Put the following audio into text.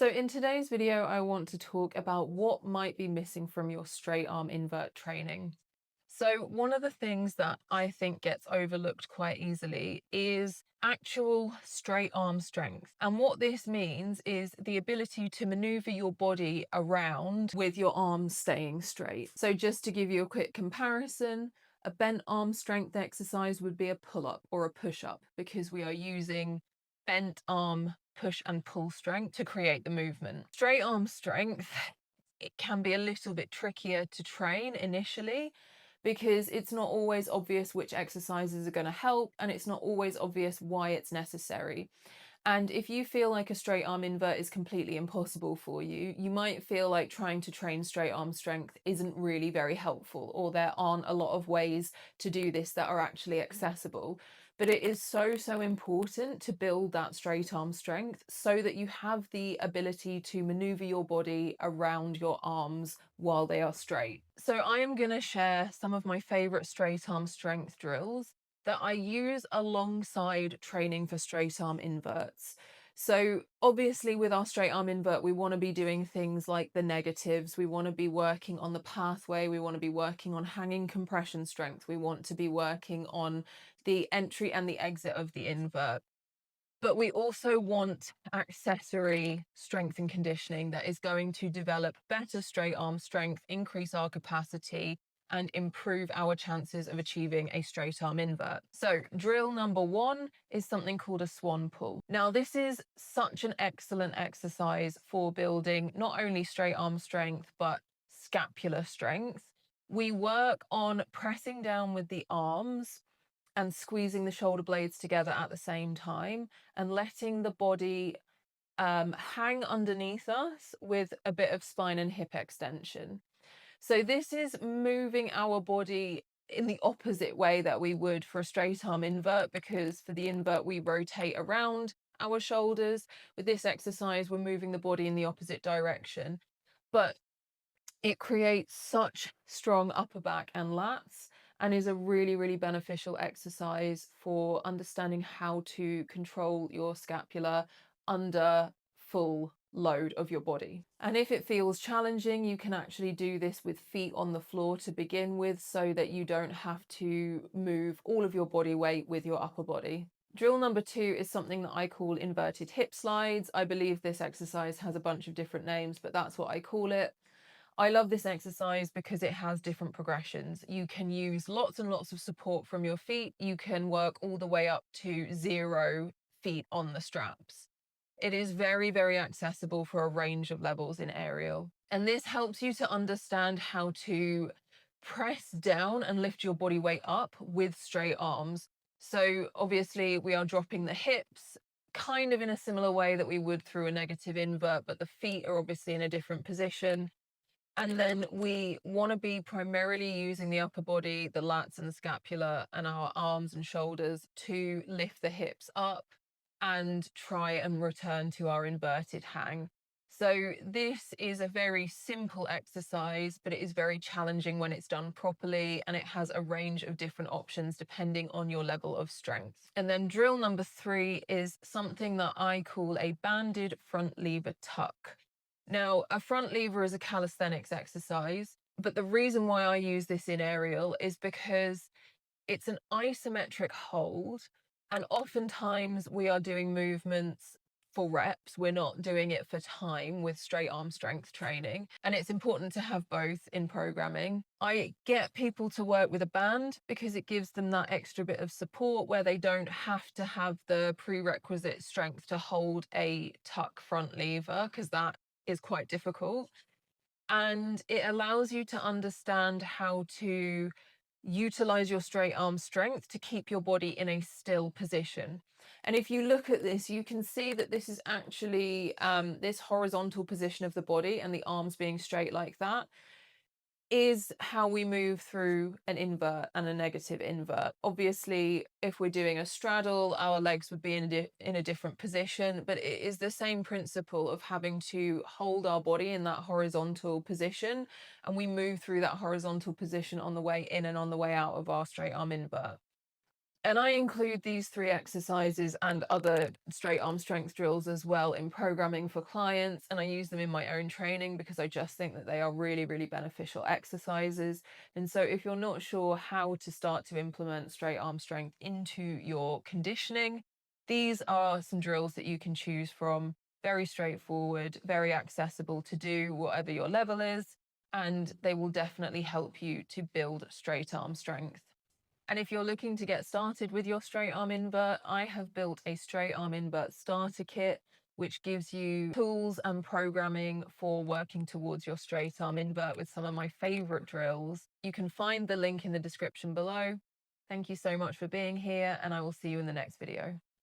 So in today's video, I want to talk about what might be missing from your straight arm invert training. So one of the things that I think gets overlooked quite easily is actual straight arm strength. And what this means is the ability to maneuver your body around with your arms staying straight. So just to give you a quick comparison, a bent arm strength exercise would be a pull-up or a push-up because we are using bent arm push and pull strength to create the movement. Straight arm strength, it can be a little bit trickier to train initially because it's not always obvious which exercises are going to help, and it's not always obvious why it's necessary. And if you feel like a straight arm invert is completely impossible for you, you might feel like trying to train straight arm strength isn't really very helpful, or there aren't a lot of ways to do this that are actually accessible. But it is so important to build that straight arm strength so that you have the ability to maneuver your body around your arms while they are straight. So I am going to share some of my favorite straight arm strength drills that I use alongside training for straight arm inverts. So obviously with our straight arm invert, we want to be doing things like the negatives. We want to be working on the pathway. We want to be working on hanging compression strength. We want to be working on the entry and the exit of the invert. But we also want accessory strength and conditioning that is going to develop better straight arm strength, increase our capacity, and improve our chances of achieving a straight arm invert. So drill number one is something called a swan pull. Now, this is such an excellent exercise for building not only straight arm strength, but scapular strength. We work on pressing down with the arms and squeezing the shoulder blades together at the same time and letting the body hang underneath us with a bit of spine and hip extension. So this is moving our body in the opposite way that we would for a straight arm invert, because for the invert, we rotate around our shoulders. With this exercise, we're moving the body in the opposite direction. But it creates such strong upper back and lats and is a really beneficial exercise for understanding how to control your scapula under full load of your body. And if it feels challenging, you can actually do this with feet on the floor to begin with so that you don't have to move all of your body weight with your upper body. Drill number two is something that I call inverted hip slides. I believe this exercise has a bunch of different names, but that's what I call it. I love this exercise because it has different progressions. You can use lots and lots of support from your feet. You can work all the way up to 0 feet on the straps. It is very accessible for a range of levels in aerial. And this helps you to understand how to press down and lift your body weight up with straight arms. So obviously we are dropping the hips kind of in a similar way that we would through a negative invert, but the feet are obviously in a different position. And then we want to be primarily using the upper body, the lats and the scapula, and our arms and shoulders to lift the hips up and try and return to our inverted hang. So this is a very simple exercise, but it is very challenging when it's done properly, and it has a range of different options depending on your level of strength. And then drill number three is something that I call a banded front lever tuck. Now, a front lever is a calisthenics exercise, but the reason why I use this in aerial is because it's an isometric hold, and oftentimes we are doing movements for reps. We're not doing it for time with straight arm strength training, and it's important to have both in programming. I get people to work with a band because it gives them that extra bit of support where they don't have to have the prerequisite strength to hold a tuck front lever, because that is quite difficult. And it allows you to understand how to utilize your straight arm strength to keep your body in a still position. And if you look at this, you can see that this is actually this horizontal position of the body, and the arms being straight like that is how we move through an invert and a negative invert. Obviously, if we're doing a straddle, our legs would be in a different position, but it is the same principle of having to hold our body in that horizontal position, and we move through that horizontal position on the way in and on the way out of our straight arm invert. And I include these 3 exercises and other straight arm strength drills as well in programming for clients, and I use them in my own training because I just think that they are really, really beneficial exercises. And so if you're not sure how to start to implement straight arm strength into your conditioning, these are some drills that you can choose from. Very straightforward, very accessible to do whatever your level is, and they will definitely help you to build straight arm strength. And if you're looking to get started with your straight arm invert, I have built a straight arm invert starter kit, which gives you tools and programming for working towards your straight arm invert with some of my favorite drills. You can find the link in the description below. Thank you so much for being here, and I will see you in the next video.